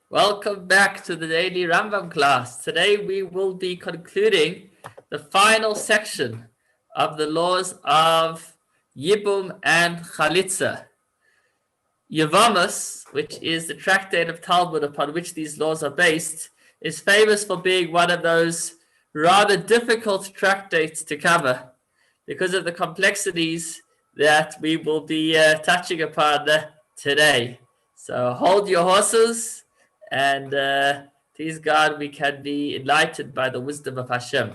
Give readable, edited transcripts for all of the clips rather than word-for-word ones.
Welcome back to the daily Rambam class. Today we will be concluding the final section of the laws of Yibum and Chalitza. Yevamos, which is the tractate of Talmud upon which these laws are based, is famous for being one of those rather difficult tractates to cover because of the complexities that we will be touching upon today. So hold your horses and please God, we can be enlightened by the wisdom of Hashem.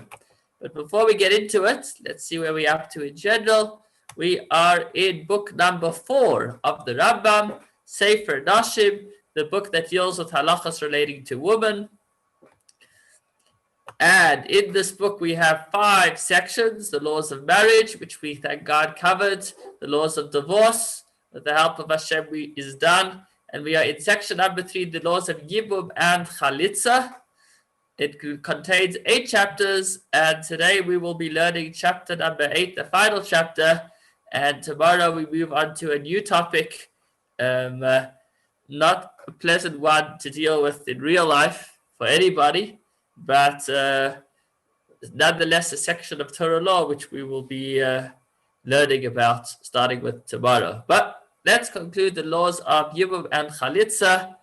But before we get into it, let's see where we're up to in general. We are in book number 4 of the Rambam, Sefer Nashim, the book that deals with halachas relating to women. And in this book, we have 5 sections: the laws of marriage, which we thank God covered, the laws of divorce, with the help of Hashem is done. And we are in section number 3, the laws of Yibum and Chalitza. It contains 8 chapters, and today we will be learning chapter number 8, the final chapter. And tomorrow we move on to a new topic, not a pleasant one to deal with in real life for anybody, but nonetheless a section of Torah law which we will be learning about starting with tomorrow. But let's conclude the laws of Yibum and Chalitza.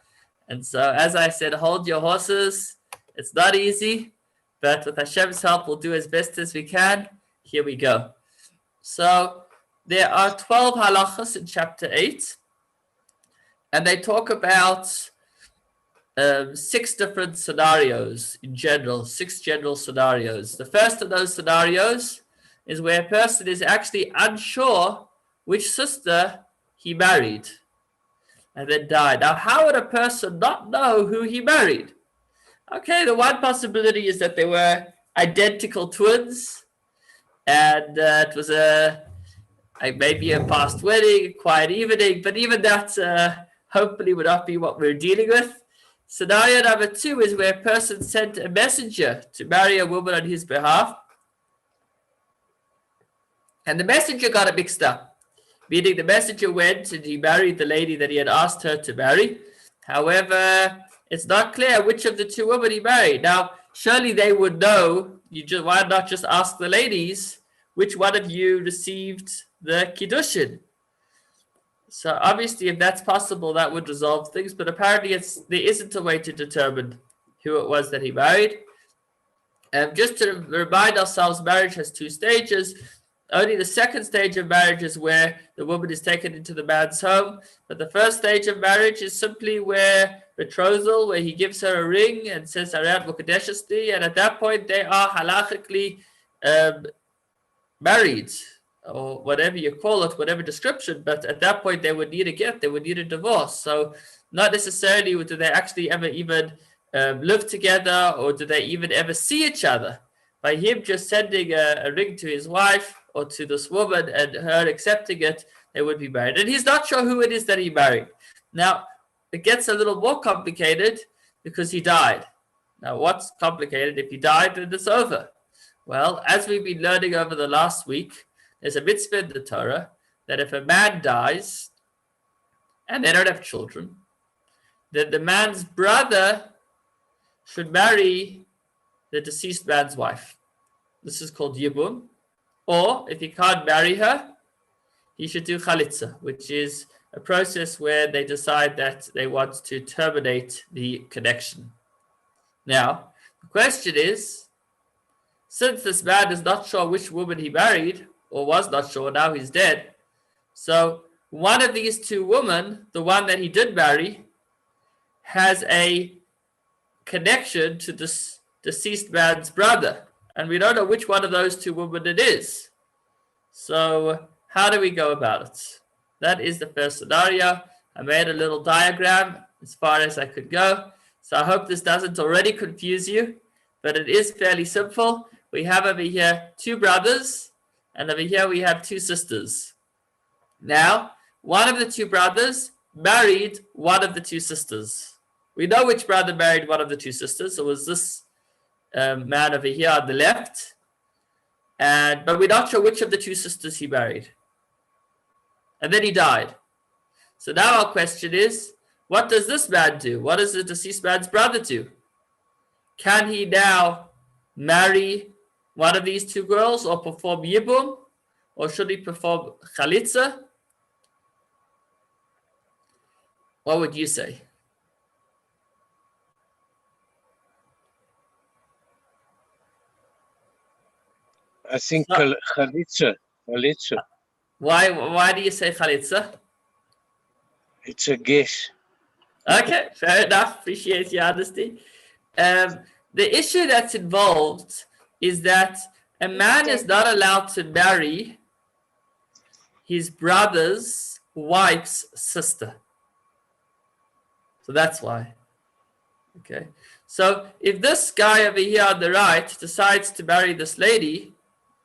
And so, as I said, hold your horses. It's not easy, but with Hashem's help, we'll do as best as we can. Here we go. So, there are 12 halachas in chapter 8, and they talk about 6 different scenarios in general, 6 general scenarios. The first of those scenarios is where a person is actually unsure which sister he married and then died. Now, how would a person not know who he married? Okay, the one possibility is that they were identical twins, and it was maybe a past wedding, a quiet evening, but even that hopefully would not be what we're dealing with. Scenario number 2 is where a person sent a messenger to marry a woman on his behalf, and the messenger got it mixed up, meaning the messenger went and he married the lady that he had asked her to marry. However, it's not clear which of the 2 women he married. Now, surely they would know. Why not just ask the ladies which one of you received the kiddushin? So obviously, if that's possible, that would resolve things. But apparently, there isn't a way to determine who it was that he married. Just to remind ourselves, marriage has 2 stages. Only the second stage of marriage is where the woman is taken into the man's home. But the first stage of marriage is simply where betrothal, where he gives her a ring and says, "Arat Mukadeshesti," and at that point they are halachically married, or whatever you call it, whatever description. But at that point they would need a get, they would need a divorce. So not necessarily do they actually ever even live together, or do they even ever see each other. By him just sending a ring to his wife or to this woman and her accepting it, they would be married. And he's not sure who it is that he married. Now, it gets a little more complicated because he died. Now, what's complicated? If he died, then it's over. Well, as we've been learning over the last week, there's a mitzvah in the Torah that if a man dies and they don't have children, then the man's brother should marry the deceased man's wife. This is called Yibum. Or if he can't marry her, he should do Chalitza, which is a process where they decide that they want to terminate the connection. Now, the question is, since this man is not sure which woman he married, or was not sure, now he's dead, so one of these 2 women, the one that he did marry, has a connection to this deceased man's brother, and we don't know which one of those 2 women it is. So how do we go about it? That is the first scenario. I made a little diagram as far as I could go, so I hope this doesn't already confuse you, but it is fairly simple. We have over here 2 brothers, and over here we have 2 sisters. Now, one of the 2 brothers married one of the 2 sisters. We know which brother married one of the 2 sisters. It was this man over here on the left, but we're not sure which of the 2 sisters he married. And then he died. So now our question is, what does this man do? What does the deceased man's brother do? Can he now marry one of these two girls or perform Yibum? Or should he perform Chalitza? What would you say? I think Chalitza. Why do you say Chalitza? It's a guess. Okay, fair enough. Appreciate your honesty. The issue that's involved is that a man is not allowed to marry his brother's wife's sister. So that's why. Okay. So if this guy over here on the right decides to marry this lady,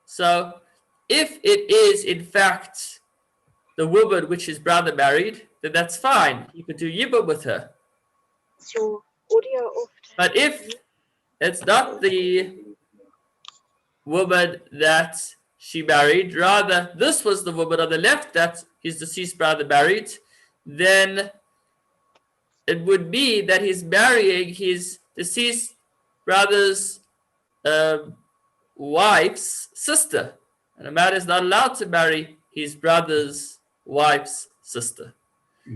so if it is in fact the woman which his brother married, then that's fine. He could do Yibum with her. So audio off. But if it's not the woman that she married, rather this was the woman on the left that his deceased brother married, then it would be that he's marrying his deceased brother's wife's sister. And a man is not allowed to marry his brother's wife's sister.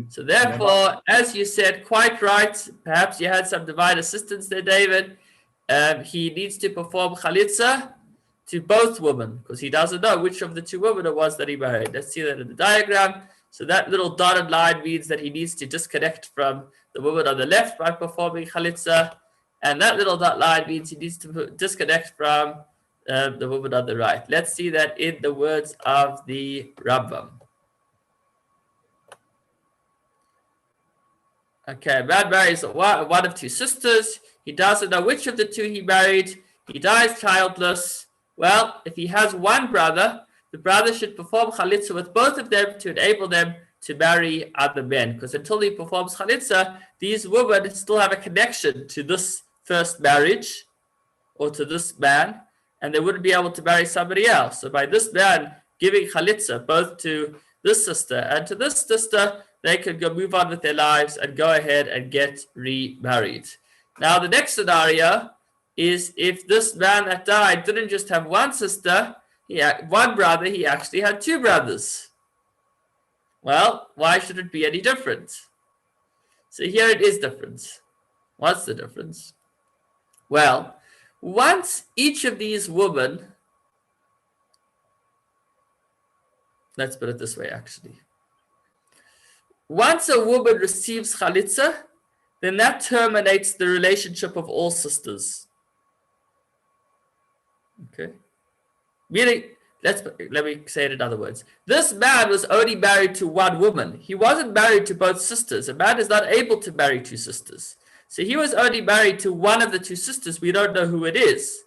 So therefore, as you said, quite right, perhaps you had some divine assistance there, David, he needs to perform Chalitza to both women, because he doesn't know which of the two women it was that he married. Let's see that in the diagram. So that little dotted line means that he needs to disconnect from the woman on the left by performing Chalitza, and that little dot line means he needs to disconnect from the woman on the right. Let's see that in the words of the Rambam. Okay, a man marries one of two sisters. He doesn't know which of the two he married. He dies childless. Well, if he has one brother, the brother should perform Chalitza with both of them to enable them to marry other men. Because until he performs Chalitza, these women still have a connection to this first marriage or to this man, and they wouldn't be able to marry somebody else. So by this man giving Chalitza both to this sister and to this sister, they could go move on with their lives and go ahead and get remarried. Now the next scenario is if this man that died didn't just have one sister, he had one brother, he actually had two brothers. Well, why should it be any different? So here it is different. What's the difference? Well, once each of these women, let's put it this way actually. Once a woman receives Chalitza, then that terminates the relationship of all sisters. Okay? Meaning, let me say it in other words. This man was only married to one woman. He wasn't married to both sisters. A man is not able to marry two sisters. So he was only married to one of the two sisters. We don't know who it is.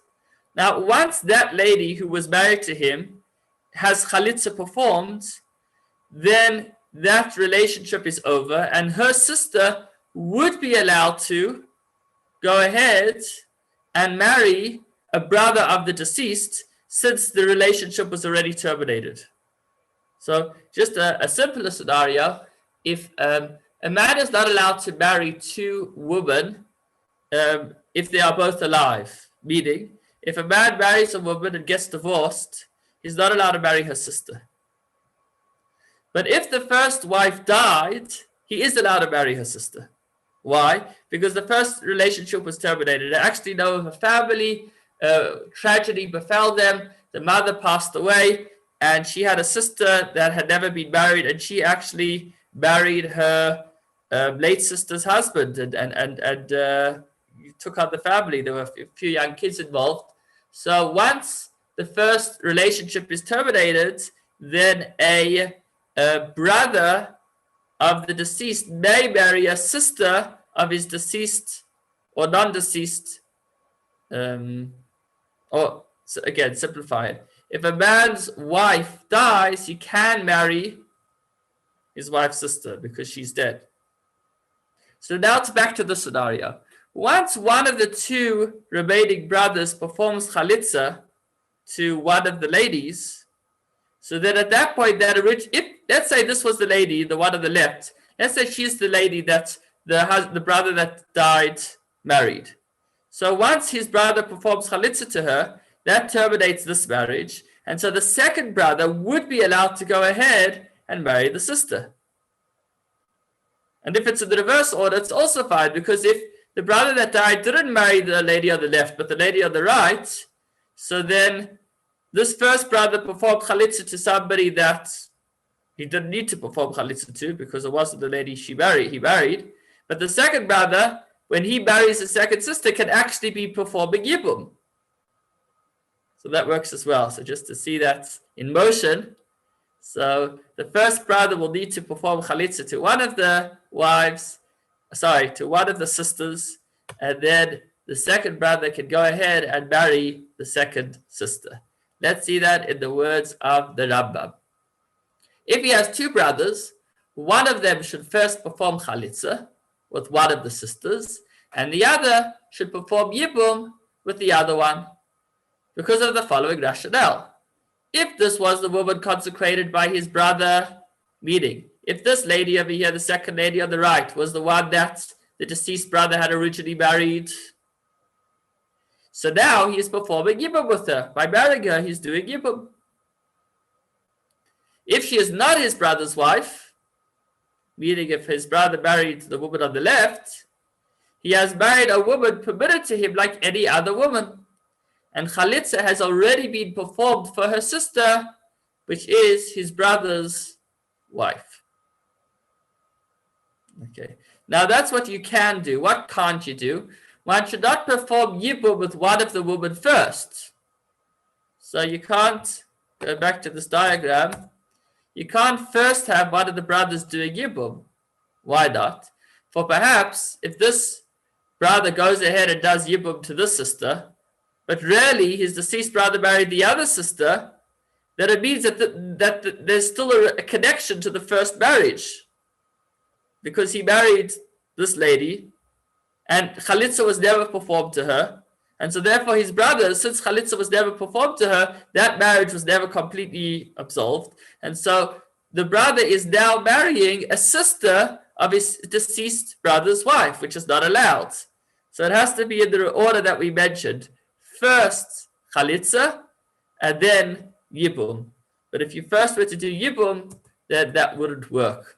Now, once that lady who was married to him has Chalitza performed, then that relationship is over, and her sister would be allowed to go ahead and marry a brother of the deceased, since the relationship was already terminated. So just a simpler scenario, if a man is not allowed to marry two women if they are both alive, meaning if a man marries a woman and gets divorced, he's not allowed to marry her sister. But if the first wife died, he is allowed to marry her sister. Why? Because the first relationship was terminated. I actually know of a family, tragedy befell them. The mother passed away, and she had a sister that had never been married, and she actually married her late sister's husband and took on the family. There were a few young kids involved. So once the first relationship is terminated, then a brother of the deceased may marry a sister of his deceased or non-deceased, or again, simplify it. If a man's wife dies, he can marry his wife's sister because she's dead. So now it's back to the scenario. Once one of the two remaining brothers performs Chalitza to one of the ladies, so then at that point, if let's say this was the lady, the one on the left, let's say she's the lady that the brother that died married. So once his brother performs chalitza to her, that terminates this marriage. And so the second brother would be allowed to go ahead and marry the sister. And if it's in the reverse order, it's also fine, because if the brother that died didn't marry the lady on the left, but the lady on the right, so then this first brother performed chalitza to somebody that he didn't need to perform chalitza to, because it wasn't the lady he married. But the second brother, when he marries the second sister, can actually be performing Yibum. So that works as well. So just to see that in motion. So the first brother will need to perform chalitza to one of the to one of the sisters, and then the second brother can go ahead and marry the second sister. Let's see that in the words of the Rambam. If he has two brothers, one of them should first perform chalitza with one of the sisters, and the other should perform Yibum with the other one, because of the following rationale. If this was the woman consecrated by his brother, meaning if this lady over here, the second lady on the right, was the one that the deceased brother had originally married, so now he is performing Yibum with her. By marrying her, he's doing Yibum. If she is not his brother's wife, meaning if his brother married the woman on the left, he has married a woman permitted to him like any other woman. And chalitza has already been performed for her sister, which is his brother's wife. Okay, now that's what you can do. What can't you do? One should not perform Yibum with one of the women first. So you can't, go back to this diagram, you can't first have one of the brothers doing Yibum. Why not? For perhaps if this brother goes ahead and does Yibum to this sister, but really his deceased brother married the other sister, then it means that there's still a connection to the first marriage, because he married this lady and chalitza was never performed to her, and so therefore his brother, since chalitza was never performed to her, that marriage was never completely absolved, and so the brother is now marrying a sister of his deceased brother's wife, which is not allowed. So it has to be in the order that we mentioned. First chalitza, and then Yibum. But if you first were to do Yibum, then that wouldn't work.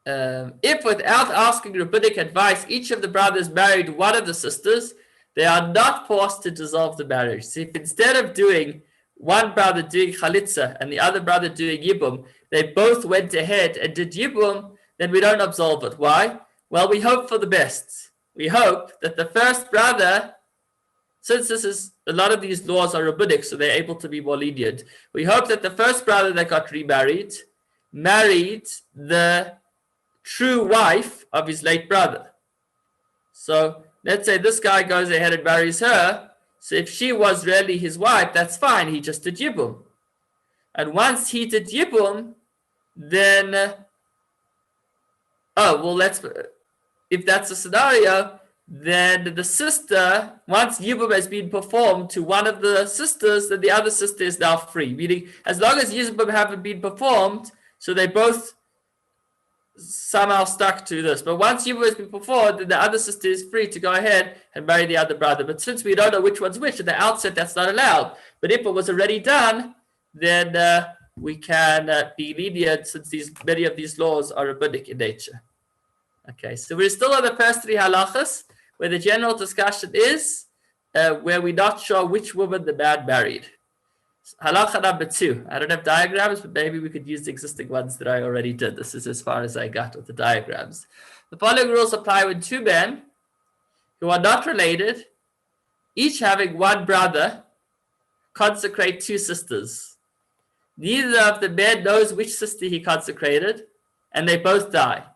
If without asking rabbinic advice, each of the brothers married one of the sisters, they are not forced to dissolve the marriage. So if instead of doing one brother doing chalitza and the other brother doing Yibum, they both went ahead and did Yibum, then we don't absolve it. Why? Well, we hope for the best. We hope that the first brother, since this is, a lot of these laws are rabbinic, so they're able to be more lenient. We hope that the first brother that got remarried married the true wife of his late brother. So let's say this guy goes ahead and marries her. So if she was really his wife, that's fine. He just did Yibum. And once he did Yibum, then, if that's the scenario, then the sister, once Yibum has been performed to one of the sisters, then the other sister is now free. Meaning, as long as Yibum haven't been performed, so they both somehow stuck to this. But once Yibum has been performed, then the other sister is free to go ahead and marry the other brother. But since we don't know which one's which, at the outset, that's not allowed. But if it was already done, then we can be lenient, since many of these laws are rabbinic in nature. Okay, so we're still on the first three halachas, where the general discussion is where we're not sure which woman the man married. Halacha number 2. I don't have diagrams, but maybe we could use the existing ones that I already did. This is as far as I got with the diagrams. The following rules apply when two men who are not related, each having one brother, consecrate two sisters. Neither of the men knows which sister he consecrated, and they both die.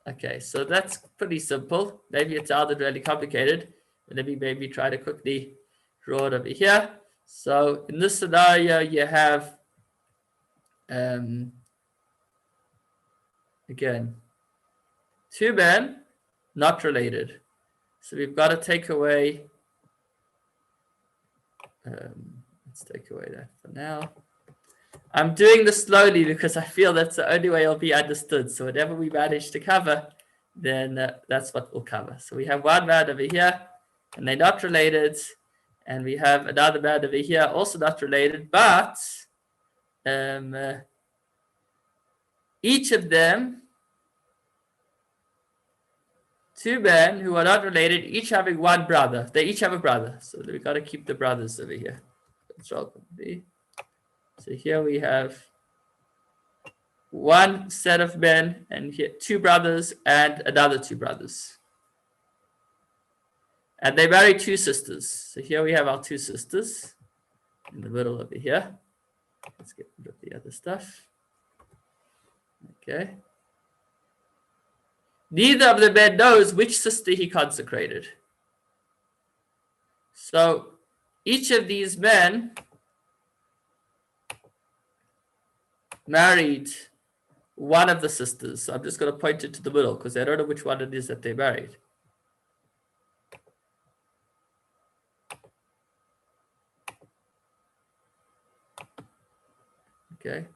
Okay, so that's pretty simple. Maybe it sounded really complicated. Let me maybe try to quickly draw it over here. So in this scenario, you have, again, two men not related. So we've got to take away, let's take away that for now. I'm doing this slowly because I feel that's the only way it'll be understood. So whatever we manage to cover, then that's what we'll cover. So we have one man over here, and they're not related. And we have another man over here, also not related, but each of them, two men who are not related, each having one brother. They each have a brother. So we've got to keep the brothers over here. Control B. So here we have one set of men, and here two brothers and another two brothers. And they married two sisters. So here we have our two sisters in the middle over here. Let's get rid of the other stuff. Okay. Neither of the men knows which sister he consecrated. So each of these men married one of the sisters. So I'm just going to point it to the middle because I don't know which one it is that they married. Okay.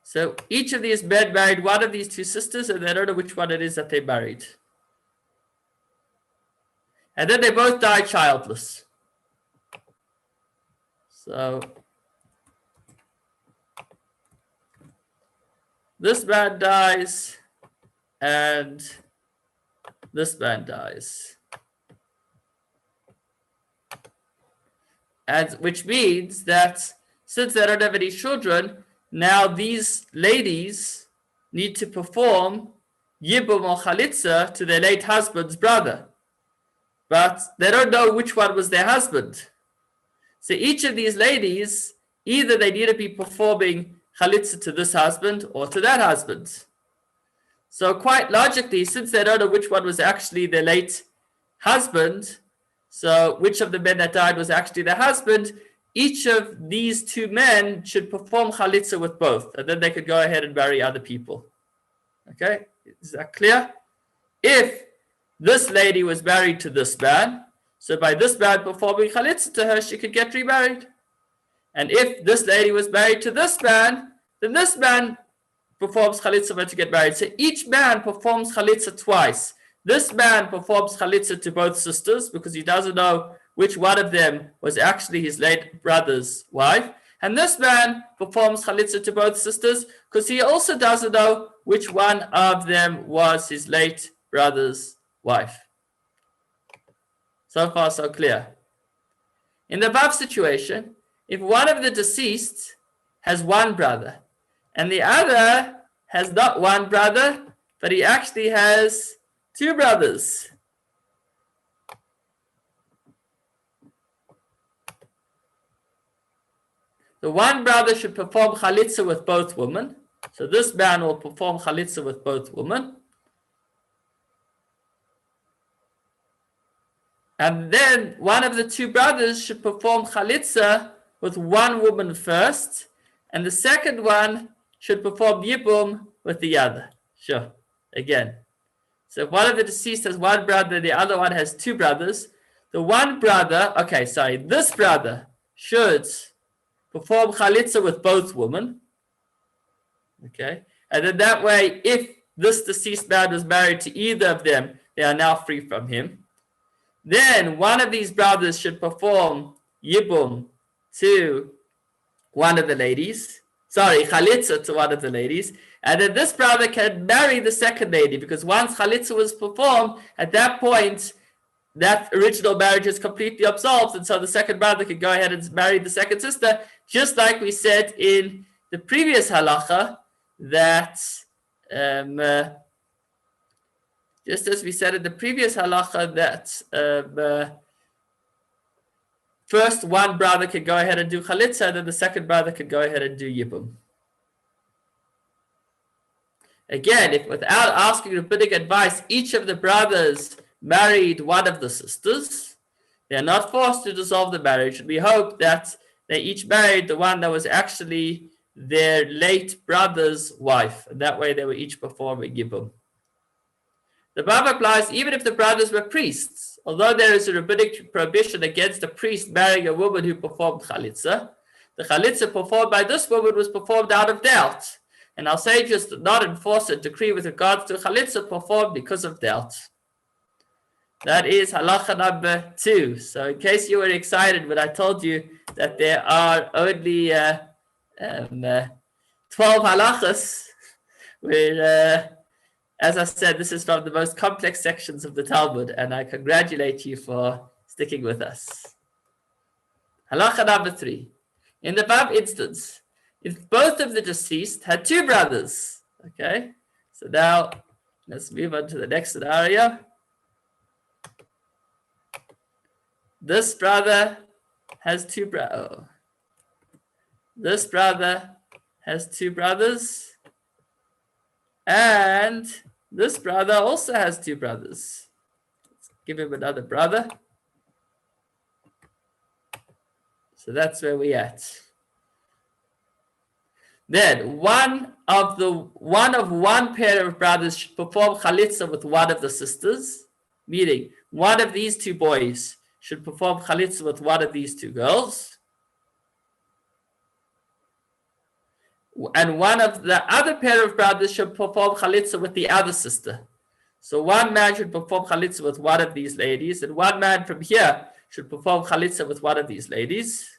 So each of these men married one of these two sisters, and they don't know which one it is that they married. And then they both died childless. So this man dies, and this man dies. And which means that since they don't have any children, now these ladies need to perform Yibum or Chalitza to their late husband's brother. But they don't know which one was their husband. So each of these ladies, either they need to be performing Chalitza to this husband or to that husband. So quite logically, since they don't know which one was actually their late husband, so which of the men that died was actually their husband, each of these two men should perform Chalitza with both, and then they could go ahead and marry other people. Okay, is that clear? If this lady was married to this man, so by this man performing Chalitza to her, she could get remarried. And if this lady was married to this man, then this man performs Chalitza for her to get married. So each man performs Chalitza twice. This man performs Chalitza to both sisters because he doesn't know which one of them was actually his late brother's wife. And this man performs Chalitza to both sisters because he also doesn't know which one of them was his late brother's wife. So far, so clear. In the above situation, if one of the deceased has one brother and the other has not one brother, but he actually has two brothers, the one brother should perform Chalitza with both women. So this man will perform Chalitza with both women. And then one of the two brothers should perform Chalitza with one woman first. And the second one should perform Yibum with the other. Sure. Again. So if one of the deceased has one brother, the other one has two brothers. The one brother, this brother should perform Chalitza with both women. Okay. And then that way, if this deceased man was married to either of them, they are now free from him. Then one of these brothers should perform Yibum to one of the ladies. Chalitza to one of the ladies. And then this brother can marry the second lady because once Chalitza was performed, at that point, that original marriage is completely absolved. And so the second brother can go ahead and marry the second sister, just like we said in the previous halacha that just as we said in the previous halacha that first one brother could go ahead and do Chalitza, and then the second brother could go ahead and do Yibum. Again, if without asking rabbinic advice, each of the brothers married one of the sisters, they are not forced to dissolve the marriage. We hope that they each married the one that was actually their late brother's wife. And that way they were each performing Yibum. The above applies even if the brothers were priests. Although there is a rabbinic prohibition against a priest marrying a woman who performed Chalitza, the chalitza performed by this woman was performed out of doubt. And our sages did not enforce a decree with regards to chalitza performed because of doubt. That is halacha number 2. So in case you were excited when I told you that there are only 12 halachas, where, as I said, this is from the most complex sections of the Talmud, and I congratulate you for sticking with us. Halacha number 3. In the above instance, if both of the deceased had 2 brothers, okay? So now let's move on to the next scenario. This brother has 2 brothers. This brother has 2 brothers. And this brother also has 2 brothers. Let's give him another brother. So that's where we're at. Then one of one pair of brothers should perform chalitza with one of the sisters, meaning one of these 2 boys should perform chalitza with one of these 2 girls. And one of the other pair of brothers should perform chalitza with the other sister. So one man should perform chalitza with one of these ladies, and one man from here should perform chalitza with one of these ladies.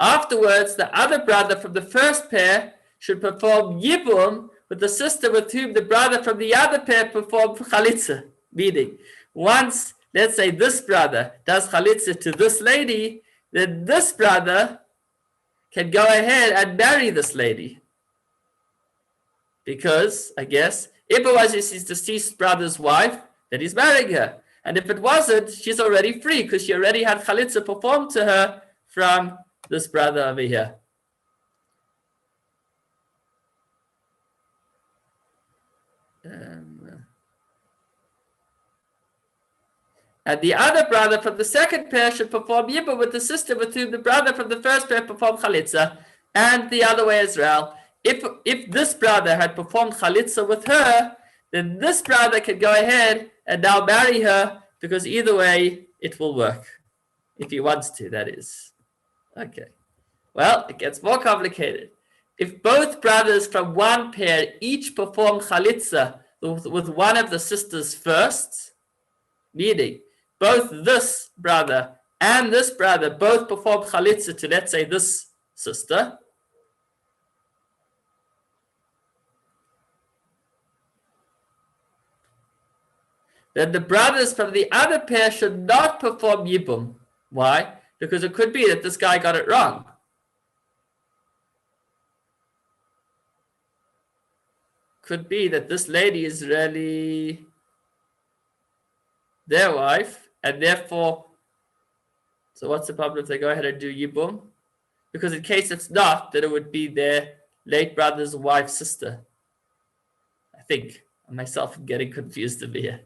Afterwards, the other brother from the first pair should perform yibum with the sister with whom the brother from the other pair performed chalitza. Meaning, once, let's say this brother does chalitza to this lady, then this brother can go ahead and marry this lady. Because, I guess, if it was his deceased brother's wife, then he's marrying her. And if it wasn't, she's already free because she already had chalitza performed to her from this brother over here. And the other brother from the second pair should perform yibum with the sister with whom the brother from the first pair performed chalitza, and the other way as well. If this brother had performed chalitza with her, then this brother can go ahead and now marry her, because either way it will work. If he wants to, that is. Okay. Well, it gets more complicated. If both brothers from one pair each perform chalitza with one of the sisters first, meaning both this brother and this brother both perform chalitza to, let's say, this sister, then the brothers from the other pair should not perform yibum. Why? Because it could be that this guy got it wrong. Could be that this lady is really their wife, and therefore, so what's the problem if they go ahead and do yibum? Because in case it's not, then it would be their late brother's wife's sister. I think. I myself am getting confused over here.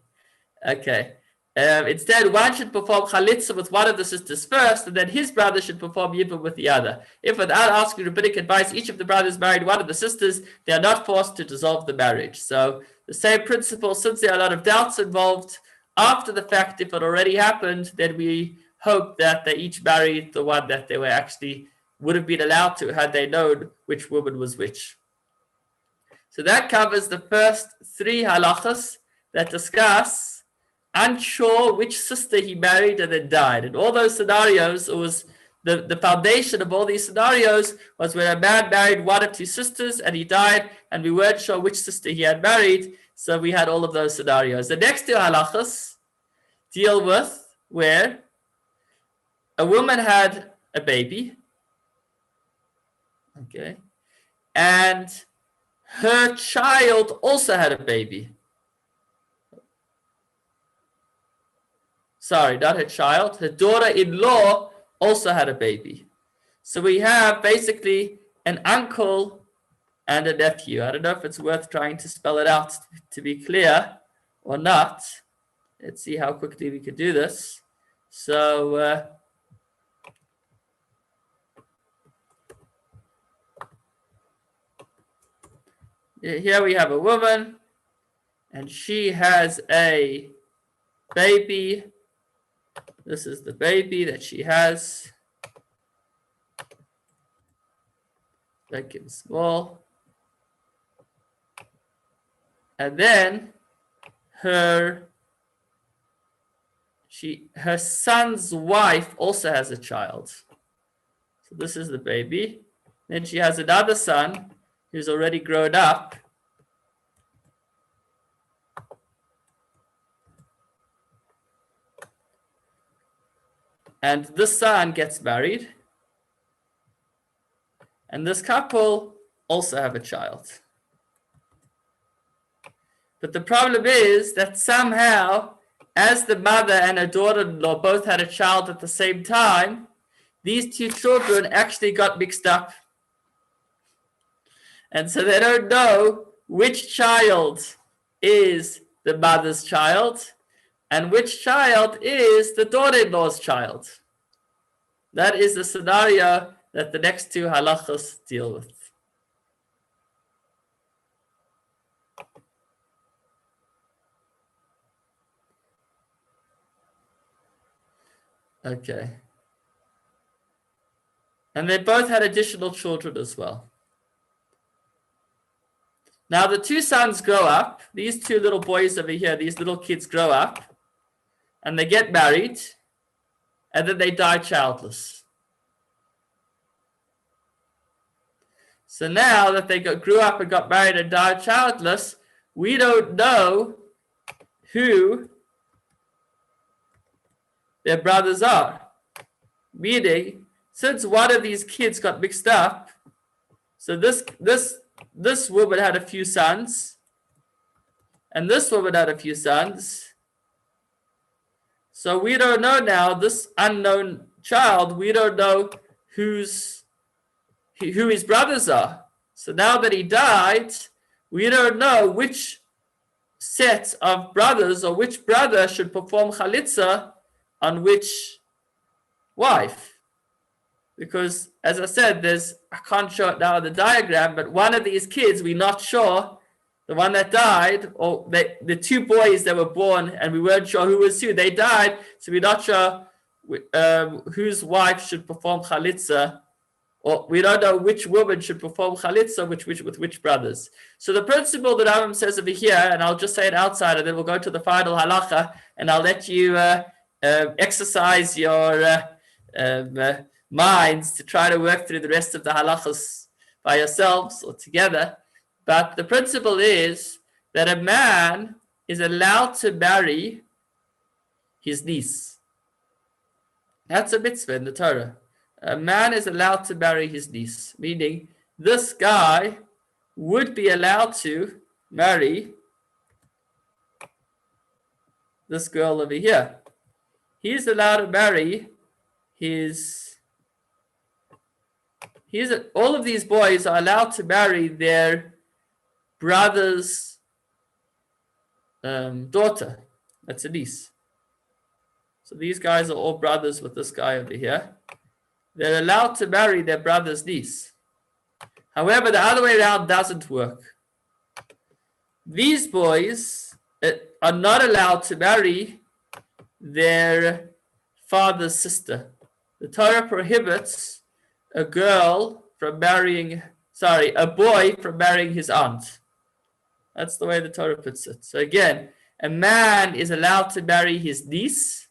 Okay. Instead, one should perform chalitza with one of the sisters first, and then his brother should perform yibum with the other. If without asking rabbinic advice, each of the brothers married one of the sisters, they are not forced to dissolve the marriage. So the same principle, since there are a lot of doubts involved, after the fact, if it already happened, then we hope that they each married the one that they were actually would have been allowed to had they known which woman was which. So that covers the first 3 halachas that discuss unsure which sister he married and then died. And all those scenarios, it was the foundation of all these scenarios was when a man married one or 2 sisters and he died and we weren't sure which sister he had married. So we had all of those scenarios. The next 2 halachas deal with where a woman had a baby, okay, and her child also had a baby. Sorry, not her child. Her daughter-in-law also had a baby. So we have basically an uncle and a nephew. I don't know if it's worth trying to spell it out to be clear or not. Let's see how quickly we can do this. So here we have a woman, and she has a baby. This is the baby that she has. vacuum small. And then her son's wife also has a child. So this is the baby. Then she has another son who's already grown up. And this son gets married. And this couple also have a child. But the problem is that somehow, as the mother and her daughter-in-law both had a child at the same time, these two children actually got mixed up. And so they don't know which child is the mother's child and which child is the daughter-in-law's child. That is the scenario that the next two halachos deal with. Okay. And they both had additional children as well. Now the two sons grow up. These two little boys over here, these little kids grow up and they get married and then they die childless. So now that they grew up and got married and died childless, we don't know who their brothers are. Meaning, since one of these kids got mixed up, so this woman had a few sons, and this woman had a few sons. So we don't know now, this unknown child, we don't know who his brothers are. So now that he died, we don't know which set of brothers or which brother should perform chalitza on which wife. Because as I said, I can't show it now in the diagram, but one of these kids, we're not sure, the one that died, or the two boys that were born, and we weren't sure who was who, they died, so we're not sure whose wife should perform chalitza, or we don't know which woman should perform chalitza with which brothers. So the principle that Rambam says over here, and I'll just say it outside, and then we'll go to the final halacha, and I'll let you exercise your minds to try to work through the rest of the halachas by yourselves or together. But the principle is that a man is allowed to marry his niece. That's a mitzvah in the Torah. A man is allowed to marry his niece, meaning this guy would be allowed to marry this girl over here. He's allowed to marry all of these boys are allowed to marry their brother's daughter. That's a niece. So these guys are all brothers with this guy over here. They're allowed to marry their brother's niece. However, the other way around doesn't work. These boys are not allowed to marry their father's sister. The Torah prohibits a boy from marrying his aunt. That's the way the Torah puts it. So again, a man is allowed to marry his niece,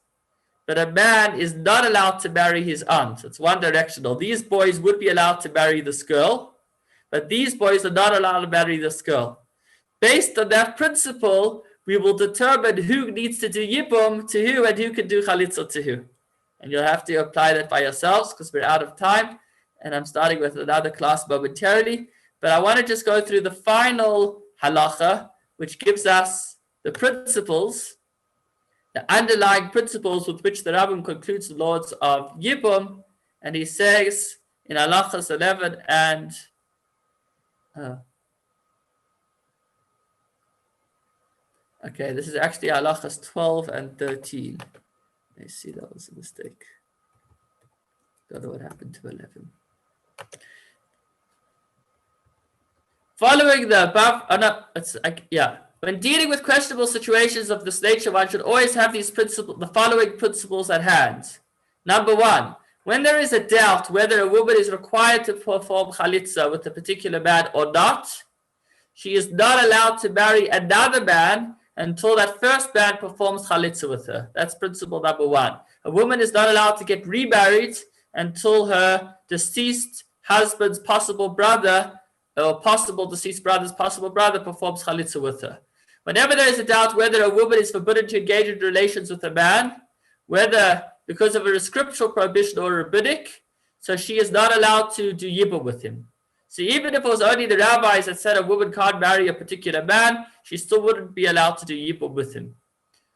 but a man is not allowed to marry his aunt. It's one directional. These boys would be allowed to marry this girl, but these boys are not allowed to marry this girl. Based on that principle, we will determine who needs to do Yibum to who and who can do Chalitza to who. And you'll have to apply that by yourselves because we're out of time. And I'm starting with another class momentarily. But I want to just go through the final halacha, which gives us the principles, the underlying principles with which the Rambam concludes the laws of Yibum. And he says in halachas 11 and okay, this is actually halachas 12 and 13. I see that was a mistake. Don't know what happened to 11. Following the above, when dealing with questionable situations of this nature, one should always have the following principles at hand. Number one, When there is a doubt whether a woman is required to perform chalitza with a particular man or not, she is not allowed to marry another man until that first man performs chalitza with her. That's principle number one. A woman is not allowed to get remarried until her deceased husband's possible brother or possible deceased brother's possible brother performs chalitza with her. Whenever there is a doubt whether a woman is forbidden to engage in relations with a man, whether because of a scriptural prohibition or rabbinic, so she is not allowed to do yibum with him. So even if it was only the rabbis that said a woman can't marry a particular man, she still wouldn't be allowed to do yibum with him.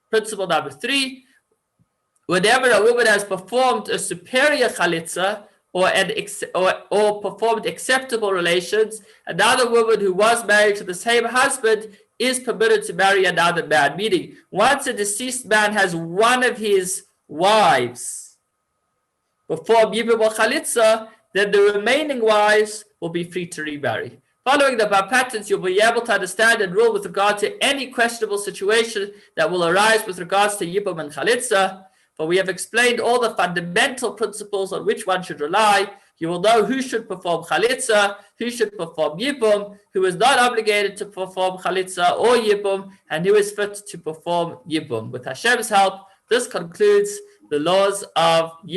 Principle number three, whenever a woman has performed a superior chalitza or performed acceptable relations, another woman who was married to the same husband is permitted to marry another man. Meaning, once a deceased man has one of his wives perform yibum or chalitza, then the remaining wives will be free to remarry. Following the above patterns, you'll be able to understand and rule with regard to any questionable situation that will arise with regards to yibum and chalitza. For we have explained all the fundamental principles on which one should rely. You will know who should perform chalitza, who should perform yibum, who is not obligated to perform chalitza or yibum, and who is fit to perform yibum. With Hashem's help, this concludes the laws of yibum.